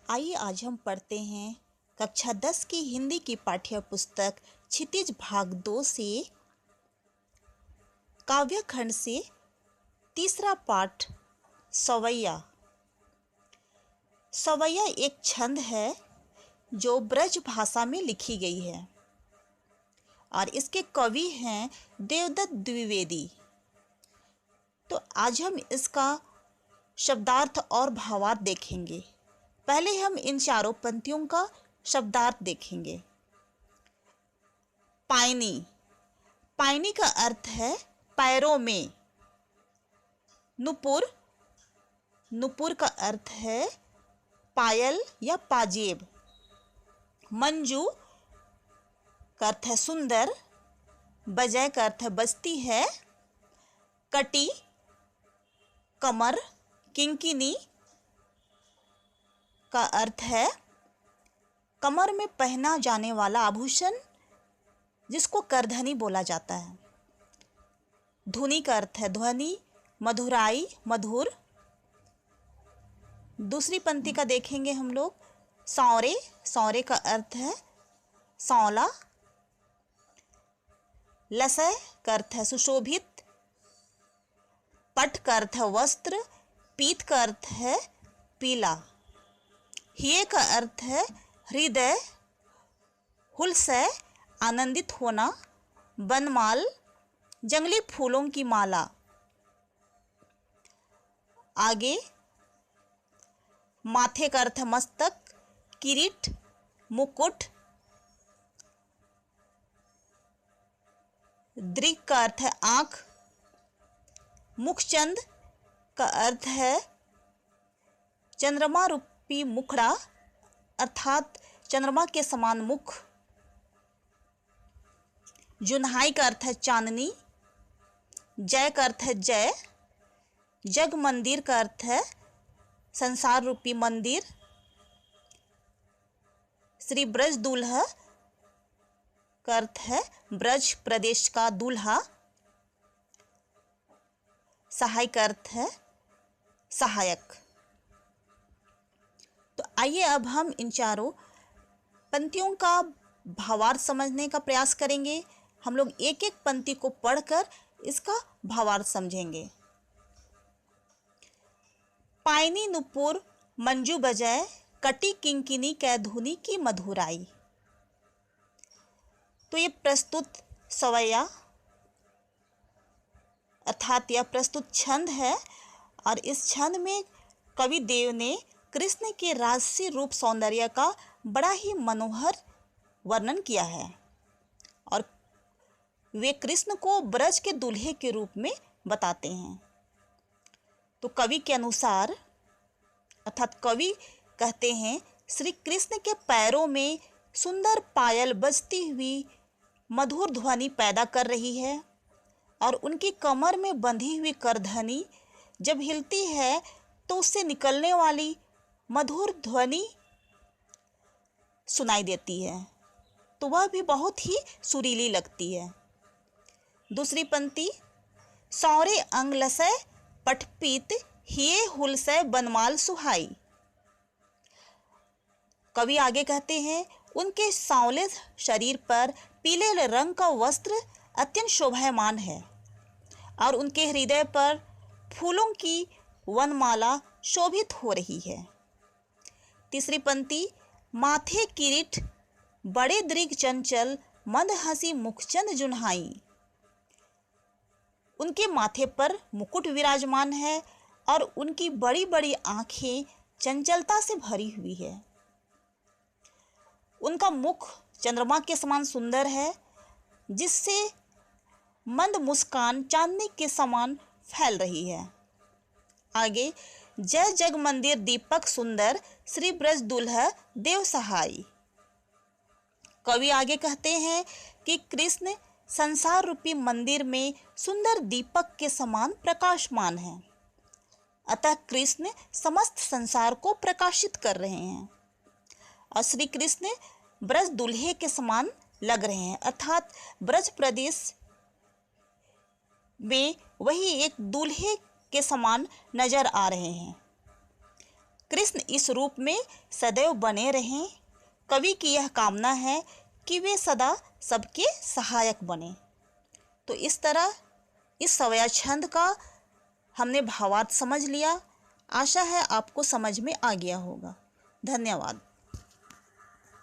आइए आज हम पढ़ते हैं कक्षा 10 की हिंदी की पाठ्य पुस्तक क्षितिज भाग 2 से काव्य खंड से तीसरा पाठ सवैया। सवैया एक छंद है जो ब्रज भाषा में लिखी गई है और इसके कवि हैं देवदत्त द्विवेदी। तो आज हम इसका शब्दार्थ और भावार्थ देखेंगे। पहले हम इन चारों पंक्तियों का शब्दार्थ देखेंगे। पायनी, पायनी का अर्थ है पैरों में। नुपुर, नुपुर का अर्थ है पायल या पाजेब। मंजू का अर्थ है सुंदर। बजय का अर्थ है बजती है। कटी, कमर। किंकिनी का अर्थ है कमर में पहना जाने वाला आभूषण जिसको करधनी बोला जाता है। धुनी का अर्थ है ध्वनि, मधुराई, मधुर। दूसरी पंक्ति का देखेंगे हम लोग। सौरे, सौरे का अर्थ है सौला। लसय का अर्थ है सुशोभित। पट का अर्थ है वस्त्र। पीत का अर्थ है पीला। हिये का अर्थ है हृदय, हुलसय आनंदित होना। बनमाल, जंगली फूलों की माला। आगे माथे का अर्थ है मस्तक, किरीट, मुकुट। दृग का अर्थ है आंख। मुखचंद का अर्थ है चंद्रमा रूपी मुखड़ा अर्थात चंद्रमा के समान मुख। जुन्हाई का अर्थ है चांदनी। जय का अर्थ है जय। जग मंदिर का अर्थ है संसार रूपी मंदिर। श्री ब्रज दूल्हा का अर्थ है ब्रज प्रदेश का दूल्हा। सहाय का अर्थ है सहायक। तो आइए अब हम इन चारों पंक्तियों का भावार्थ समझने का प्रयास करेंगे। हम लोग एक एक पंक्ति को पढ़कर इसका भावार्थ समझेंगे। पायनी नुपुर मंजू बजय, कटी किंकिनी कै धुनी की मधुराई। तो ये प्रस्तुत सवैया अर्थात यह प्रस्तुत छंद है और इस छंद में कवि देव ने कृष्ण के राजसी रूप सौंदर्य का बड़ा ही मनोहर वर्णन किया है और वे कृष्ण को ब्रज के दूल्हे के रूप में बताते हैं। तो कवि के अनुसार अर्थात कवि कहते हैं श्री कृष्ण के पैरों में सुंदर पायल बजती हुई मधुर ध्वनि पैदा कर रही है और उनकी कमर में बंधी हुई करधनी जब हिलती है तो उससे निकलने वाली मधुर ध्वनि सुनाई देती है, तो वह भी बहुत ही सुरीली लगती है। दूसरी पंक्ति। सौरे अंग लसय पटपीत, हिये हुलसय बनमाल सुहाई। कवि आगे कहते हैं उनके सांवले शरीर पर पीले रंग का वस्त्र अत्यंत शोभायमान है और उनके हृदय पर फूलों की वनमाला शोभित हो रही है। तीसरी पंक्ति। माथे किरीट, बड़े दृग चंचल, मंद हंसी मुखचंद जुन्हाई। उनके माथे पर मुकुट विराजमान है और उनकी बड़ी बड़ी आंखें चंचलता से भरी हुई है। उनका मुख चंद्रमा के समान सुंदर है जिससे मंद मुस्कान चांदनी के समान फैल रही है। आगे। जय जग मंदिर दीपक सुंदर, श्री ब्रज दूल्हा देव सहाय। कवि आगे कहते हैं कि कृष्ण संसार रूपी मंदिर में सुंदर दीपक के समान प्रकाशमान है, अतः कृष्ण समस्त संसार को प्रकाशित कर रहे हैं और श्री कृष्ण ब्रज दूल्हे के समान लग रहे हैं अर्थात ब्रज प्रदेश में वही एक दूल्हे के समान नजर आ रहे हैं। कृष्ण इस रूप में सदैव बने रहें। कवि की यह कामना है कि वे सदा सबके सहायक बने। तो इस तरह इस सवया छंद का हमने भावार्थ समझ लिया। आशा है आपको समझ में आ गया होगा। धन्यवाद।